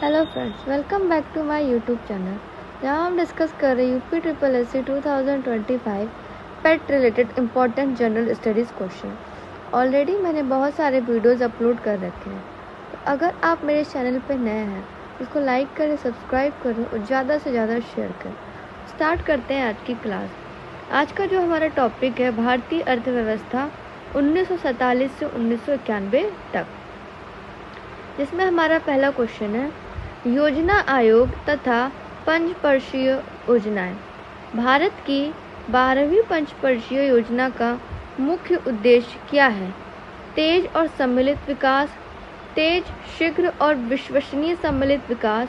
Hello friends, welcome back to my YouTube channel जहां हम discuss कर रहे हैं UP triple S C 2025 PET related important general studies question. Already मैंने बहुत सारे वीडियोस अपलोड कर रखे हैं, तो अगर आप मेरे चैनल पर नए हैं इसको लाइक करें, सब्सक्राइब करें और ज़्यादा से ज़्यादा शेयर करें। स्टार्ट करते हैं आज की क्लास। आज का जो हमारा टॉपिक है भारतीय अर्थव्यवस्था 1947 से 1991 तक, जिसमें हमारा पहला क्वेश्चन है योजना आयोग तथा पंचवर्षीय योजनाएं। भारत की 12वीं पंचवर्षीय योजना का मुख्य उद्देश्य क्या है? तेज और सम्मिलित विकास, तेज, शीघ्र और विश्वसनीय सम्मिलित विकास,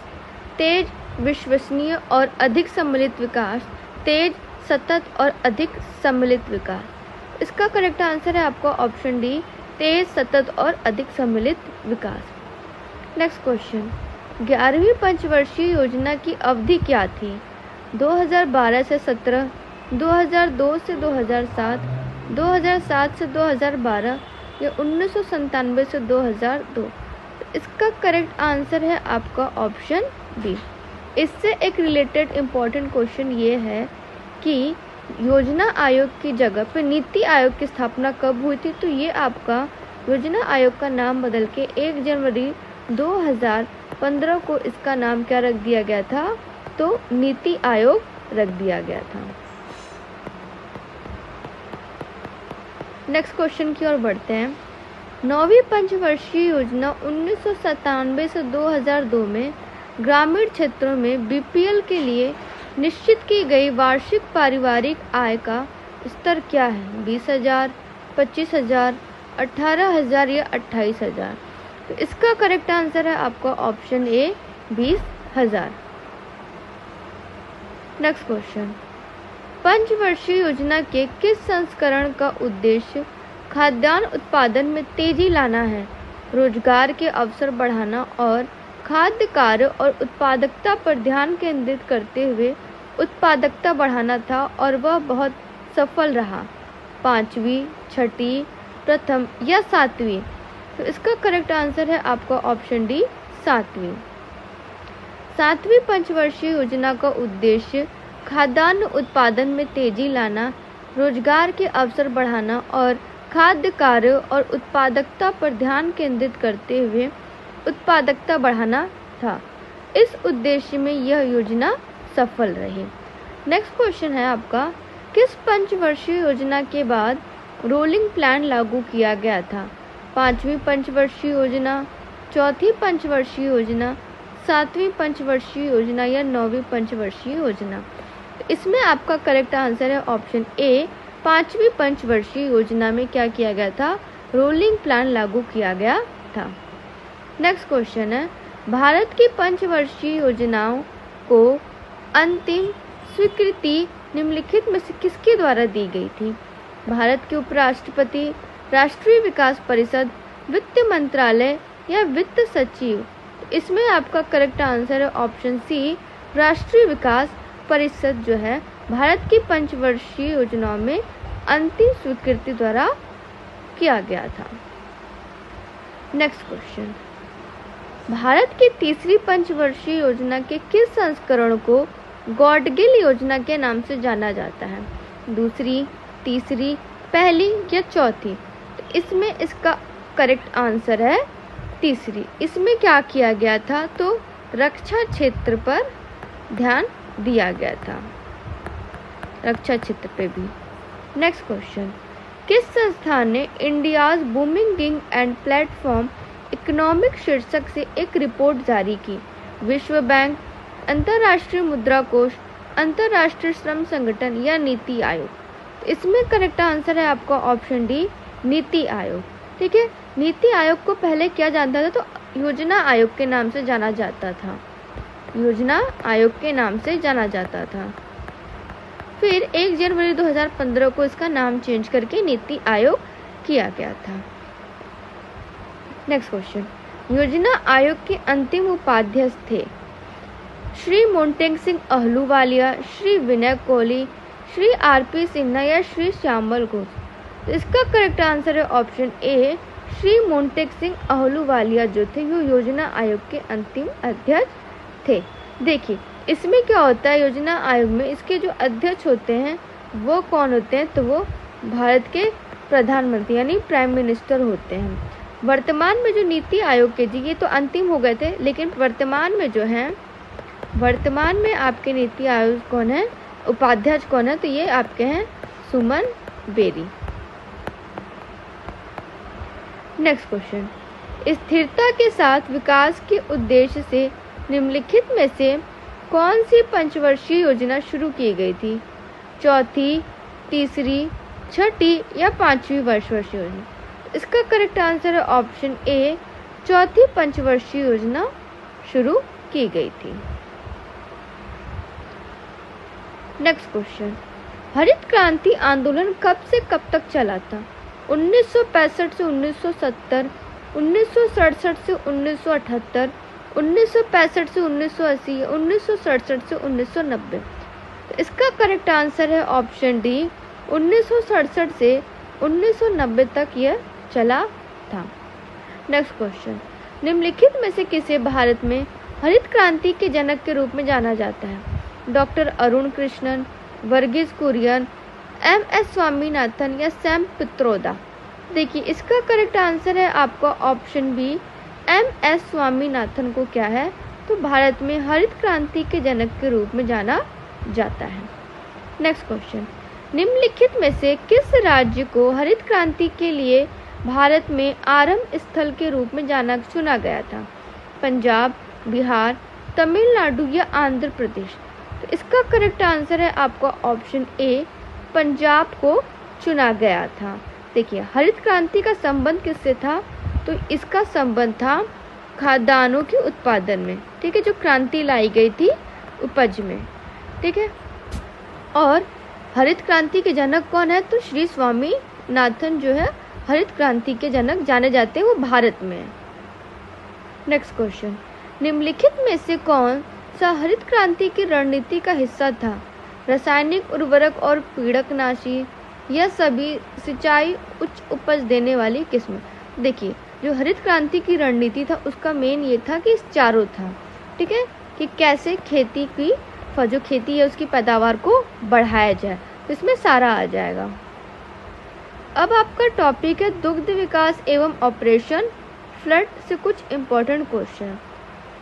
तेज, विश्वसनीय और अधिक सम्मिलित विकास, तेज, सतत और अधिक सम्मिलित विकास। इसका करेक्ट आंसर है आपका ऑप्शन डी, तेज, सतत और अधिक सम्मिलित विकास। नेक्स्ट क्वेश्चन, 11वीं पंचवर्षीय योजना की अवधि क्या थी? 2012 से 17, 2002 से 2007, 2007 से 2012 या 1997 से 2002। इसका करेक्ट आंसर है आपका ऑप्शन बी। इससे एक रिलेटेड इम्पॉर्टेंट क्वेश्चन ये है कि योजना आयोग की जगह पे नीति आयोग की स्थापना कब हुई थी? तो ये आपका योजना आयोग का नाम बदल के 1 जनवरी 2015 को इसका नाम क्या रख दिया गया था? तो नीति आयोग रख दिया गया था। नेक्स्ट क्वेश्चन की ओर बढ़ते हैं। 9वीं पंचवर्षीय योजना 1997 से 2002 में ग्रामीण क्षेत्रों में बीपीएल के लिए निश्चित की गई वार्षिक पारिवारिक आय का स्तर क्या है? 20,000, 25,000, 18,000 या 28,000। तो इसका करेक्ट आंसर है आपका ऑप्शन ए, 20,000। नेक्स्ट क्वेश्चन, पंचवर्षीय योजना के किस संस्करण का उद्देश्य खाद्यान्न उत्पादन में तेजी लाना है, रोजगार के अवसर बढ़ाना और खाद्य कार्य और उत्पादकता पर ध्यान केंद्रित करते हुए उत्पादकता बढ़ाना था और वह बहुत सफल रहा? 5वीं, 6ठी, प्रथम या 7वीं? तो इसका करेक्ट आंसर है आपका ऑप्शन डी, 7वीं। 7वीं पंचवर्षीय योजना का उद्देश्य खाद्यान्न उत्पादन में तेजी लाना, रोजगार के अवसर बढ़ाना और खाद्य कार्य और उत्पादकता पर ध्यान केंद्रित करते हुए उत्पादकता बढ़ाना था। इस उद्देश्य में यह योजना सफल रही। नेक्स्ट क्वेश्चन है आपका, किस पंचवर्षीय योजना के बाद रोलिंग प्लान लागू किया गया था? 5वीं पंचवर्षीय योजना, 4थी पंचवर्षीय योजना, 7वीं पंचवर्षीय योजना या 9वीं पंचवर्षीय योजना? इसमें आपका करेक्ट आंसर है ऑप्शन ए, 5वीं पंचवर्षीय योजना में क्या किया गया था? रोलिंग प्लान लागू किया गया था। नेक्स्ट क्वेश्चन है, भारत की पंचवर्षीय योजनाओं को अंतिम स्वीकृति निम्नलिखित में से किसके द्वारा दी गई थी? भारत के उपराष्ट्रपति, राष्ट्रीय विकास परिषद, वित्त मंत्रालय या वित्त सचिव? इसमें आपका करेक्ट आंसर है ऑप्शन सी, राष्ट्रीय विकास परिषद जो है भारत की पंचवर्षीय योजनाओं में अंतिम स्वीकृति द्वारा किया गया था। नेक्स्ट क्वेश्चन, भारत की तीसरी पंचवर्षीय योजना के किस संस्करण को गॉडगिल योजना के नाम से जाना जाता है? दूसरी, तीसरी, पहली या चौथी? तो इसमें इसका करेक्ट आंसर है तीसरी। इसमें क्या किया गया था? तो रक्षा क्षेत्र पर ध्यान दिया गया था, रक्षा क्षेत्र पे भी। नेक्स्ट क्वेश्चन, किस संस्थान ने India's booming gig and platform economic शीर्षक से एक रिपोर्ट जारी की? विश्व बैंक, अंतर्राष्ट्रीय मुद्रा कोष, अंतर्राष्ट्रीय श्रम संगठन या नीति आयोग? इसमें करेक्ट आंसर है आपका ऑप्शन डी, नीति आयोग। ठीक है, नीति आयोग को पहले क्या जानता था? तो योजना आयोग के नाम से जाना जाता था, योजना आयोग के नाम से जाना जाता था। फिर 1 जनवरी 2015 को इसका नाम चेंज करके नीति आयोग किया गया था। नेक्स्ट क्वेश्चन, योजना आयोग के अंतिम उपाध्यक्ष थे श्री मोंटेग सिंह अहलूवालिया, श्री विनय कोहली, श्री आरपी सिन्हा या श्री श्यामल घोष? तो इसका करेक्ट आंसर है ऑप्शन ए, श्री मोंटेक सिंह अहलूवालिया जो थे वो योजना आयोग के अंतिम अध्यक्ष थे। देखिए इसमें क्या होता है, योजना आयोग में इसके जो अध्यक्ष होते हैं वो कौन होते हैं, तो वो भारत के प्रधानमंत्री यानी प्राइम मिनिस्टर होते हैं। वर्तमान में जो नीति आयोग के जी ये तो अंतिम हो गए थे, लेकिन वर्तमान में जो है, वर्तमान में आपके नीति आयोग कौन है, उपाध्यक्ष कौन है, तो ये आपके हैं सुमन बेरी। नेक्स्ट क्वेश्चन, स्थिरता के साथ विकास के उद्देश्य से निम्नलिखित में से कौन सी पंचवर्षीय योजना शुरू की गई थी? चौथी, तीसरी, छठी या पांचवी वर्षवर्षीय योजना? इसका करेक्ट आंसर है ऑप्शन ए, चौथी पंचवर्षीय योजना शुरू की गई थी। नेक्स्ट क्वेश्चन, हरित क्रांति आंदोलन कब से कब तक चला था? 1965 से 1970, 1967 से 1978, 1965 से 1980, 1967 से 1990। तो इसका करेक्ट आंसर है ऑप्शन डी, 1967 से 1990 तक यह चला था। नेक्स्ट क्वेश्चन, निम्नलिखित में से किसे भारत में हरित क्रांति के जनक के रूप में जाना जाता है? Doctor Arun Krishnan, Verghese Kurien, M S. स्वामीनाथन या सैम पित्रोदा? देखिए इसका करेक्ट आंसर है आपका ऑप्शन बी, एम.एस. स्वामीनाथन को क्या है, तो भारत में हरित क्रांति के जनक के रूप में जाना जाता है। नेक्स्ट क्वेश्चन, निम्नलिखित में से किस राज्य को हरित क्रांति के लिए भारत में आरंभ स्थल के रूप में चुना गया था? पंजाब, बिहार, तमिलनाडु या आंध्र प्रदेश? तो इसका करेक्ट आंसर है आपका ऑप्शन ए, पंजाब को चुना गया था। देखिए हरित क्रांति का संबंध किससे था, तो इसका संबंध था खाद्यान्नों के उत्पादन में, ठीक है, जो क्रांति लाई गई थी उपज में, ठीक है। और हरित क्रांति के जनक कौन है, तो श्री स्वामीनाथन जो है हरित क्रांति के जनक जाने जाते हैं, वो भारत में है। नेक्स्ट क्वेश्चन, निम्नलिखित में से कौन सा हरित क्रांति की रणनीति का हिस्सा था? रासायनिक उर्वरक और पीड़कनाशी या सभी सिंचाई उच्च उपज देने वाली किस्म? देखिए जो हरित क्रांति की रणनीति था उसका मेन ये था कि चारों था, ठीक है, कि कैसे खेती की जो खेती है उसकी पैदावार को बढ़ाया जाए, तो इसमें सारा आ जाएगा। अब आपका टॉपिक है दुग्ध विकास एवं ऑपरेशन फ्लड से कुछ इम्पोर्टेंट क्वेश्चन।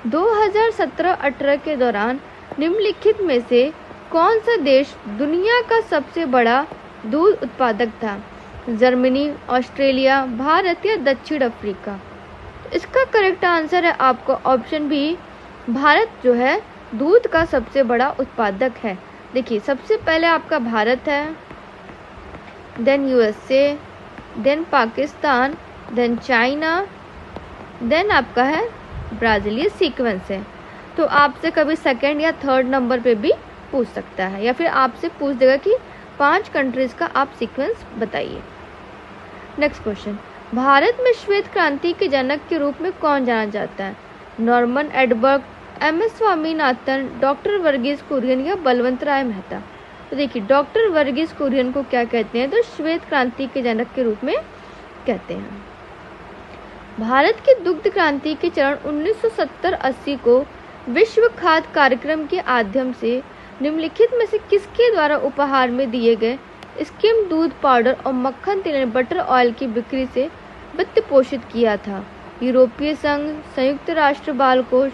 2017-18 के दौरान निम्नलिखित में से कौन सा देश दुनिया का सबसे बड़ा दूध उत्पादक था? जर्मनी, ऑस्ट्रेलिया, भारत या दक्षिण अफ्रीका? इसका करेक्ट आंसर है आपका ऑप्शन बी, भारत जो है दूध का सबसे बड़ा उत्पादक है। देखिए सबसे पहले आपका भारत है, then USA, then Pakistan, then China, then आपका है ब्राज़ील। ये सीक्वेंस है, तो आपसे कभी सेकंड या थर्ड नंबर पे भी पूछ सकता है, या फिर आपसे पूछ देगा कि 5 कंट्रीज का आप सीक्वेंस बताइए। नेक्स्ट क्वेश्चन, भारत में श्वेत क्रांति के जनक के रूप में कौन जाना जाता है? Norman Edberg, MS. Swaminathan, doctor Verghese Kurien या बलवंत राय मेहता? तो देखिए डॉक्टर वर्गीस कुरियन को क्या कहते हैं, तो श्वेत क्रांति के जनक के रूप में कहते हैं। भारत की दुग्ध क्रांति के चरण 1970-80 को विश्व खाद्य कार्यक्रम के माध्यम से निम्नलिखित में से किसके द्वारा उपहार में दिए गए स्किम दूध पाउडर और मक्खन तेल बटर ऑयल की बिक्री से वित्त पोषित किया था? यूरोपीय संघ, संयुक्त राष्ट्र बाल कोष,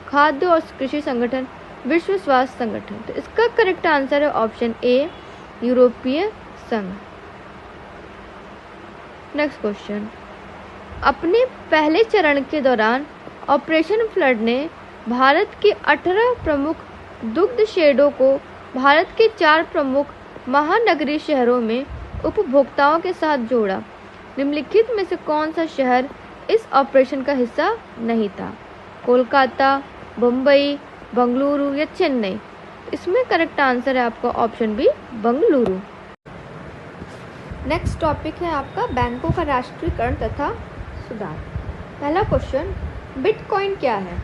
खाद्य और कृषि संगठन, विश्व स्वास्थ्य संगठन? तो इसका करेक्ट आंसर है ऑप्शन ए, यूरोपीय संघ। नेक्स्ट क्वेश्चन, अपने पहले चरण के दौरान ऑपरेशन फ्लड ने भारत के 18 प्रमुख दुग्ध शेडों को भारत के 4 प्रमुख महानगरीय शहरों में उपभोक्ताओं के साथ जोड़ा। निम्नलिखित में से कौन सा शहर इस ऑपरेशन का हिस्सा नहीं था? कोलकाता, मुंबई, बंगलुरु या चेन्नई? इसमें करेक्ट आंसर है आपका option B, Bengaluru. Next topic है आपका बैंकों का राष्ट्रीयकरण तथा सुधार। पहला क्वेश्चन, बिटकॉइन क्या है?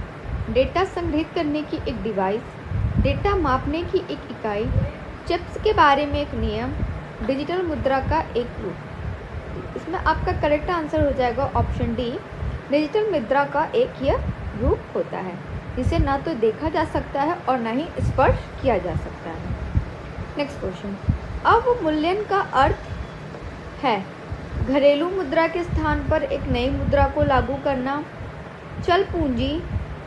डेटा संग्रहित करने की एक डिवाइस, डेटा मापने की एक इकाई, चिप्स के बारे में एक नियम, डिजिटल मुद्रा का एक रूप? इसमें आपका करेक्ट आंसर हो जाएगा ऑप्शन डी। डिजिटल मुद्रा का एक यह रूप होता है जिसे ना तो देखा जा सकता है और ना ही स्पर्श किया जा सकता है। नेक्स्ट क्वेश्चन, अवमूल्यन का अर्थ है घरेलू मुद्रा के स्थान पर एक नई मुद्रा को लागू करना, चल पूंजी,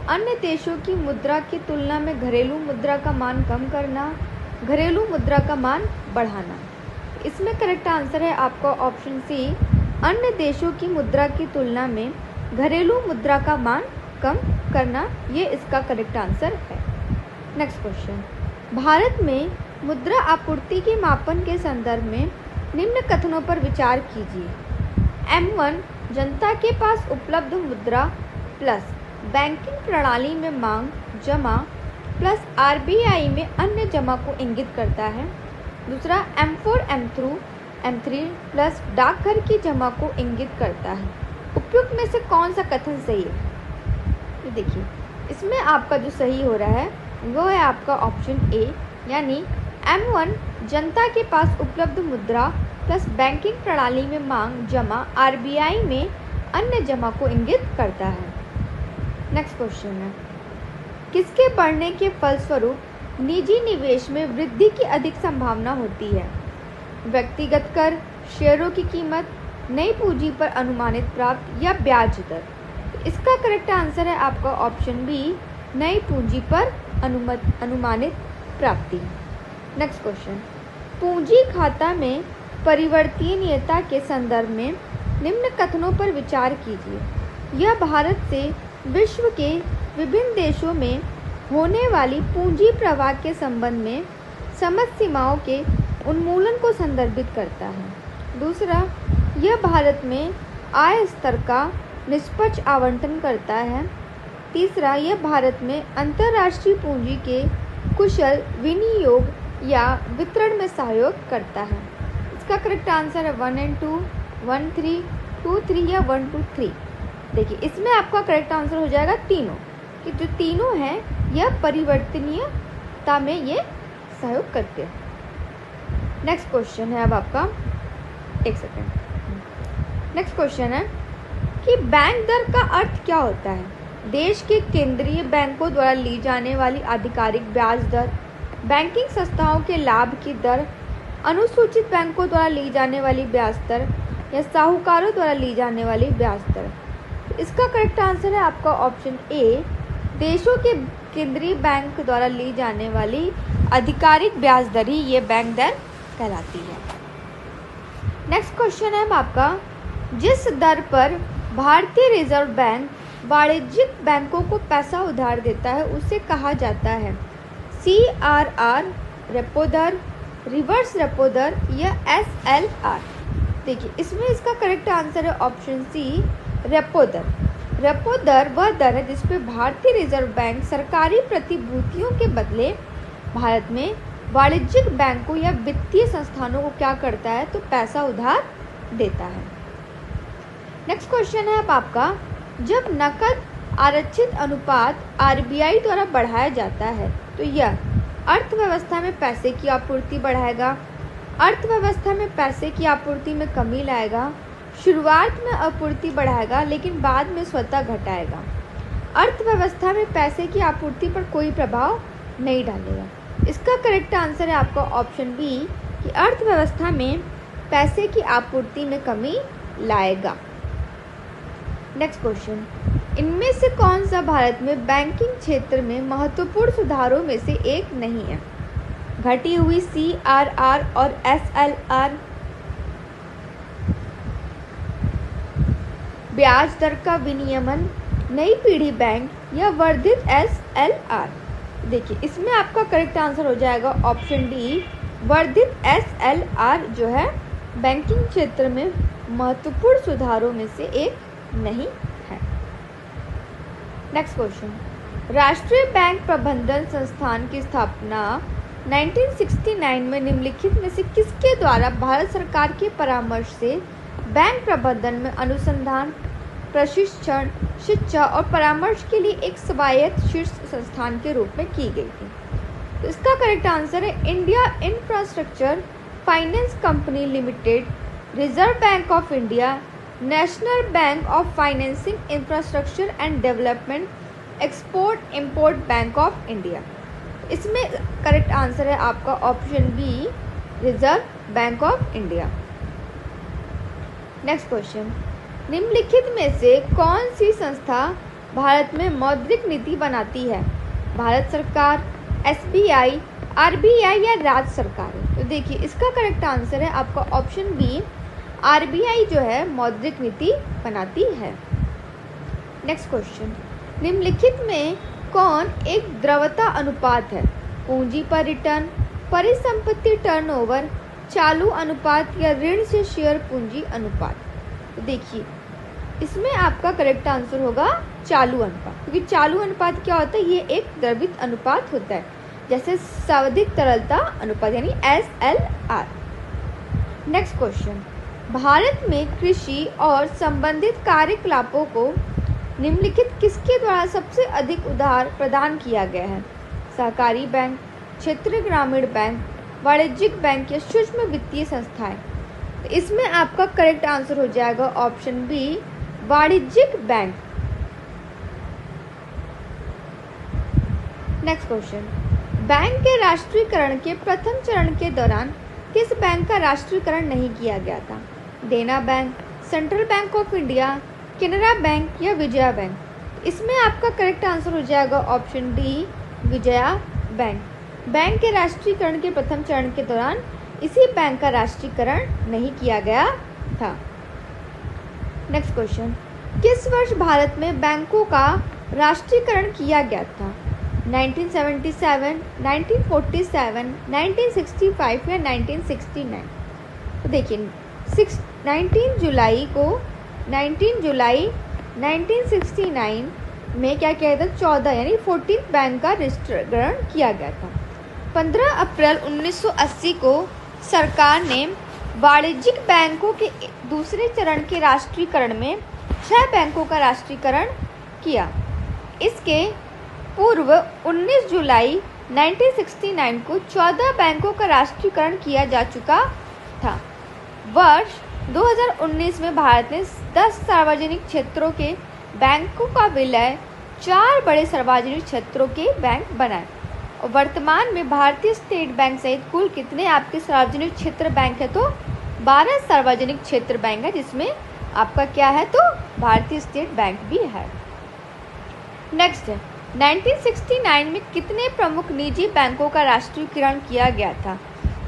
अन्य देशों की मुद्रा की तुलना में घरेलू मुद्रा का मान कम करना, घरेलू मुद्रा का मान बढ़ाना। इसमें करेक्ट आंसर है आपका ऑप्शन सी, अन्य देशों की मुद्रा की तुलना में घरेलू मुद्रा का मान कम करना, ये इसका करेक्ट आंसर है। नेक्स्ट क्वेश्चन, भारत में मुद्रा आपूर्ति के मापन के संदर्भ में निम्न कथनों पर विचार कीजिए। M1 जनता के पास उपलब्ध मुद्रा प्लस बैंकिंग प्रणाली में मांग जमा प्लस RBI में अन्य जमा को इंगित करता है। दूसरा M4 M3 प्लस डाकघर की जमा को इंगित करता है। उपयुक्त में से कौन सा कथन सही है? ये देखिए, इसमें आपका जो सही हो रहा है वो है आपका ऑप्शन ए, यानी M1 जनता के पास उपलब्ध मुद्रा प्लस बैंकिंग प्रणाली में मांग जमा RBI में अन्य जमा को इंगित करता है। नेक्स्ट क्वेश्चन है, किसके बढ़ने के फलस्वरूप निजी निवेश में वृद्धि की अधिक संभावना होती है? व्यक्तिगत कर, शेयरों की कीमत, नई पूंजी पर अनुमानित प्राप्त या ब्याज दर। इसका करेक्ट आंसर है आपका ऑप्शन बी, नई पूंजी पर अनुमानित प्राप्ति। नेक्स्ट क्वेश्चन, पूंजी खाता में परिवर्तनीयता के संदर्भ में निम्न कथनों पर विचार कीजिए। यह भारत से विश्व के विभिन्न देशों में होने वाली पूंजी प्रवाह के संबंध में समझ सीमाओं के उन्मूलन को संदर्भित करता है। दूसरा, यह भारत में आय स्तर का निष्पक्ष आवंटन करता है। तीसरा, यह भारत में अंतर्राष्ट्रीय पूंजी के कुशल विनियोग या वितरण में सहयोग करता है। इसका करेक्ट आंसर है 1 और 2, 1 3, 2 3 या 1 2 3। देखिए, इसमें आपका करेक्ट आंसर हो जाएगा तीनों, कि जो तीनों हैं यह परिवर्तनीयता में ये सहयोग करते हैं। नेक्स्ट क्वेश्चन है अब आपका, एक सेकेंड। नेक्स्ट क्वेश्चन है कि बैंक दर का अर्थ क्या होता है? देश के केंद्रीय बैंकों द्वारा ली जाने वाली आधिकारिक ब्याज दर, बैंकिंग संस्थाओं के लाभ की दर, अनुसूचित बैंकों द्वारा ली जाने वाली ब्याज दर या साहूकारों द्वारा ली जाने वाली ब्याज दर। इसका करेक्ट आंसर है आपका ऑप्शन ए, देशों के केंद्रीय बैंक द्वारा ली जाने वाली आधिकारिक ब्याज दर ही ये बैंक दर कहलाती है। नेक्स्ट क्वेश्चन है आपका, जिस दर पर भारतीय रिजर्व बैंक वाणिज्यिक बैंकों को पैसा उधार देता है उसे कहा जाता है CRR, रेपो दर, रिवर्स रेपो दर या SLR। देखिए, इसमें इसका करेक्ट आंसर है ऑप्शन सी, रेपो दर। रेपो दर वह दर है जिस पर भारतीय रिजर्व बैंक सरकारी प्रतिभूतियों के बदले भारत में वाणिज्यिक बैंकों या वित्तीय संस्थानों को क्या करता है, तो पैसा उधार देता है। नेक्स्ट क्वेश्चन है अब आपका, जब नकद आरक्षित अनुपात RBI द्वारा बढ़ाया जाता है तो यह अर्थव्यवस्था में पैसे की आपूर्ति बढ़ाएगा, अर्थव्यवस्था में पैसे की आपूर्ति में कमी लाएगा, शुरुआत में आपूर्ति बढ़ाएगा लेकिन बाद में स्वतः घटाएगा, अर्थव्यवस्था में पैसे की आपूर्ति पर कोई प्रभाव नहीं डालेगा। इसका करेक्ट आंसर है आपका ऑप्शन बी, कि अर्थव्यवस्था में पैसे की आपूर्ति में कमी लाएगा। नेक्स्ट क्वेश्चन, इनमें से कौन सा भारत में बैंकिंग क्षेत्र में महत्वपूर्ण सुधारों में से एक नहीं है? घटी हुई CRR और SLR, ब्याज दर का विनियमन, नई पीढ़ी बैंक या वर्धित SLR। देखिए, इसमें आपका करेक्ट आंसर हो जाएगा ऑप्शन डी, वर्धित SLR जो है बैंकिंग क्षेत्र में महत्वपूर्ण सुधारों में से एक नहीं है। नेक्स्ट क्वेश्चन, राष्ट्रीय बैंक प्रबंधन संस्थान की स्थापना 1969 में निम्नलिखित में से किसके द्वारा भारत सरकार के परामर्श से बैंक प्रबंधन में अनुसंधान, प्रशिक्षण, शिक्षा और परामर्श के लिए एक स्वायत्त शीर्ष संस्थान के रूप में की गई थी? तो इसका करेक्ट आंसर है India infrastructure finance company limited reserve bank of India, national bank of financing infrastructure and development, export import bank of India. इसमें करेक्ट आंसर है आपका option B, reserve bank of India. Next question, निम्नलिखित में से कौन सी संस्था भारत में मौद्रिक नीति बनाती है? भारत सरकार, एसबीआई, आरबीआई या राज्य सरकार? तो देखिए इसका करेक्ट आंसर है आपका ऑप्शन बी, आरबीआई जो है मौद्रिक नीति बनाती है। नेक्स्ट क्वेश्चन, निम्नलिखित में कौन एक द्रव्यता अनुपात है? पूंजी पर रिटर्न, परिसंपत्ति टर्नओवर, चालू अनुपात या ऋण से शेयर पूंजी अनुपात? तो देखिए इसमें आपका करेक्ट आंसर होगा चालू अनुपात, क्योंकि चालू अनुपात क्या होता है? ये एक द्रवित अनुपात होता है, जैसे सावधिक तरलता अनुपात यानी SLR। नेक्स्ट क्वेश्चन, भारत में कृषि और संबंधित कार्यकलापों को निम्नलिखित किसके द्वारा सबसे अधिक उधार प्रदान किया गया है? सहकारी बैंक, क्षेत्रीय ग्रामीण बैंक, वाणिज्यिक बैंक या सूक्ष्म वित्तीय संस्थाएं? तो इसमें आपका करेक्ट आंसर हो जाएगा ऑप्शन बी, वाणिज्यिक बैंक। नेक्स्ट क्वेश्चन, बैंक के राष्ट्रीयकरण के प्रथम चरण के दौरान किस बैंक का राष्ट्रीयकरण नहीं किया गया था? देना bank, central bank of India, Canara bank या विजया बैंक? इसमें आपका करेक्ट आंसर हो जाएगा option D, Vijaya bank. Bank के राष्ट्रीयकरण के प्रथम चरण के दौरान इसी बैंक का राष्ट्रीयकरण नहीं किया गया था। नेक्स्ट क्वेश्चन, किस वर्ष भारत में बैंकों का राष्ट्रीयकरण किया गया था? 1977, 1947, 1965 या 1969? तो देखिए 19 जुलाई 1969 में क्या किया था? 14 यानी 14 बैंक का राष्ट्रीयकरण किया गया था। 15 अप्रैल 1980 को सरकार ने वाणिज्यिक बैंकों के दूसरे चरण के राष्ट्रीयकरण में 6 बैंकों का राष्ट्रीयकरण किया। इसके पूर्व 19 जुलाई 1969 को 14 बैंकों का राष्ट्रीयकरण किया जा चुका था। वर्ष 2019 में भारत ने 10 सार्वजनिक क्षेत्रों के बैंकों का विलय 4 बड़े सार्वजनिक क्षेत्रों के बैंक बनाए। और वर्तमान में भारतीय स्टेट बैंक सहित कुल कितने आपके सार्वजनिक क्षेत्र बैंक है? तो 12 सार्वजनिक क्षेत्र बैंक है, जिसमें आपका क्या है? तो भारतीय स्टेट बैंक भी है। नेक्स्ट है, 1969 में कितने प्रमुख निजी बैंकों का राष्ट्रीयकरण किया गया था?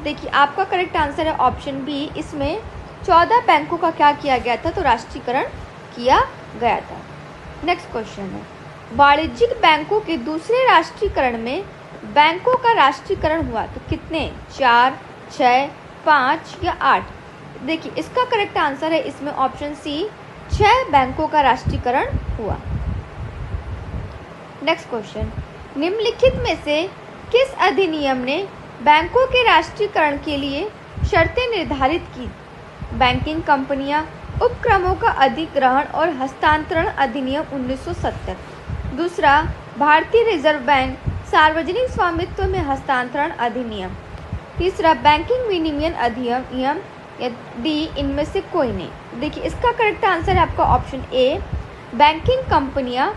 देखिए आपका करेक्ट आंसर है ऑप्शन बी, इसमें 14 बैंकों का क्या किया गया था? तो राष्ट्रीयकरण किया गया था। नेक्स्ट क्वेश्चन है, वाणिज्यिक बैंकों के दूसरे राष्ट्रीयकरण में बैंकों का राष्ट्रीयकरण हुआ तो कितने? 4, 6, 5 या 8? देखिए इसका करेक्ट आंसर है इसमें ऑप्शन सी, 6 बैंकों का राष्ट्रीयकरण हुआ। नेक्स्ट क्वेश्चन, निम्नलिखित में से किस अधिनियम ने बैंकों के राष्ट्रीयकरण के लिए शर्तें निर्धारित की? बैंकिंग कंपनियां, उपक्रमों का अधिग्रहण और हस्तांतरण अधिनियम 1970। दूसरा, भारतीय रिजर्व बैंक सार्वजनिक स्वामित्व में हस्तांतरण अधिनियम। तीसरा, बैंकिंग विनियमन अधिनियम या डी, इनमें से कोई नहीं। देखिए इसका करेक्ट आंसर है आपका ऑप्शन ए, बैंकिंग कंपनियां,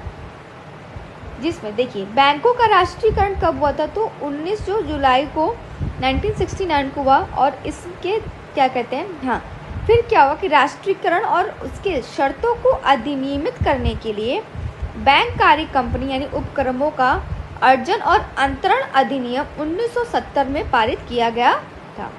जिसमें देखिए बैंकों का राष्ट्रीयकरण कब हुआ था? तो 19 जुलाई को 1969 को हुआ। और इसके क्या कहते हैं, हाँ, फिर क्या हुआ कि राष्ट्रीयकरण और उसके शर्तों को अधिनियमित करने के लिए बैंक कार्य कंपनी यानी उपक्रमों का अर्जन और अंतरण अधिनियम 1970 में पारित किया गया था।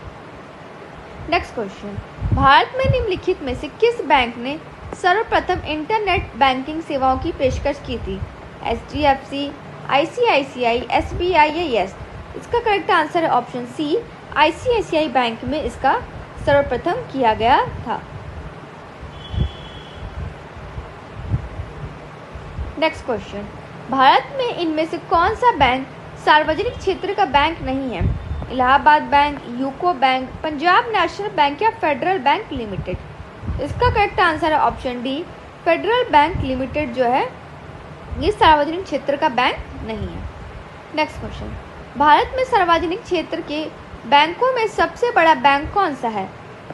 नेक्स्ट क्वेश्चन, भारत में निम्नलिखित में से किस बैंक ने सर्वप्रथम इंटरनेट बैंकिंग सेवाओं की पेशकश की थी? HDFC, ICICI, SBI या येस? इसका करेक्ट आंसर है ऑप्शन सी, ICICI बैंक में इसका सर्वप्रथम किया गया था। नेक्स्ट क्वेश्चन, भारत में इनमें से कौन सा बैंक सार्वजनिक क्षेत्र का बैंक नहीं है? Allahabad bank, UCO bank, Punjab national bank या फेडरल बैंक लिमिटेड? इसका करेक्ट आंसर है option D, federal bank limited जो है ये सार्वजनिक क्षेत्र का बैंक नहीं है। नेक्स्ट क्वेश्चन, भारत में सार्वजनिक क्षेत्र के बैंकों में सबसे बड़ा बैंक कौन सा है?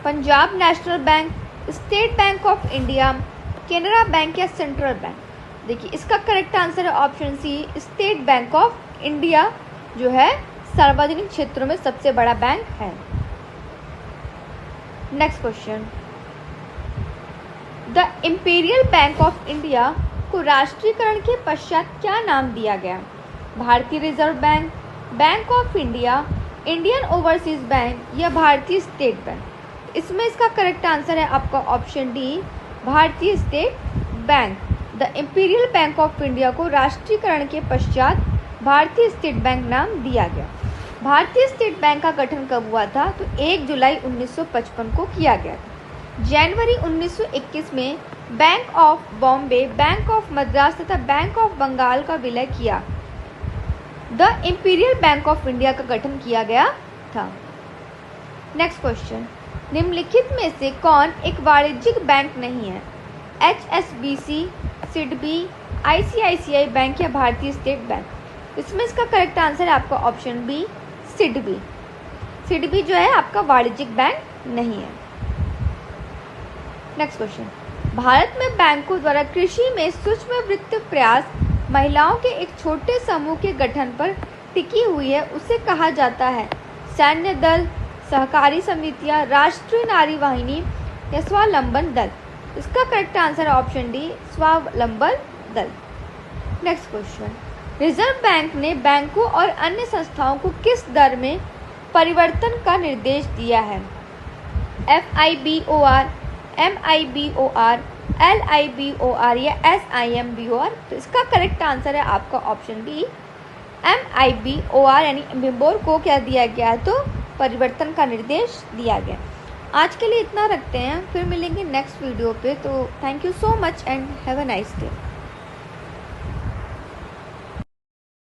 Punjab national bank, state bank of India, Canara bank या सेंट्रल बैंक? देखिए इसका करेक्ट आंसर है option C, state bank of India जो है सार्वजनिक क्षेत्रों में सबसे बड़ा बैंक है। Next question, the imperial bank of India को राष्ट्रीयकरण के पश्चात क्या नाम दिया गया? भारतीय reserve bank, bank of India, Indian overseas bank या भारतीय स्टेट बैंक? इसमें इसका करेक्ट आंसर है आपका ऑप्शन डी, भारतीय state bank. The imperial bank of India को राष्ट्रीयकरण के पश्चात भारतीय स्टेट बैंक नाम दिया गया। भारतीय स्टेट बैंक का गठन कब हुआ था? तो 1 जुलाई 1955 को किया गया था। जनवरी 1921 में bank of Bombay, bank of Madras तथा बैंक ऑफ बंगाल का विलय किया the imperial bank of India का गठन किया गया था। नेक्स्ट क्वेश्चन, निम्नलिखित में से कौन एक वाणिज्यिक बैंक नहीं है? HSBC, सिडबी, ICICI बैंक या भारतीय स्टेट बैंक? इसमें इसका करेक्ट आंसर है आपका ऑप्शन बी, सिडबी। सिडबी जो है आपका वाणिज्यिक बैंक नहीं है। नेक्स्ट क्वेश्चन, भारत में बैंकों द्वारा कृषि में सूक्ष्म वित्त प्रयास महिलाओं के एक छोटे समूह के गठन पर टिकी हुई है, उसे कहा जाता है सैन्य दल, सहकारी समितियां, राष्ट्रीय नारी वाहिनी या स्वावलंबन दल? इसका करेक्ट आंसर है ऑप्शन डी, स्वावलंबन दल। नेक्स्ट क्वेश्चन, रिजर्व बैंक ने बैंकों और अन्य संस्थाओं को किस दर में परिवर्तन का निर्देश दिया है? FIBOR, MIBOR, LIBOR या SIMBOR? तो इसका करेक्ट आंसर है आपका ऑप्शन बी, MIBOR यानी मिबोर को क्या दिया गया है? तो परिवर्तन का निर्देश दिया गया। आज के लिए इतना रखते हैं, फिर मिलेंगे नेक्स्ट वीडियो पे। तो thank you so much and have a nice day.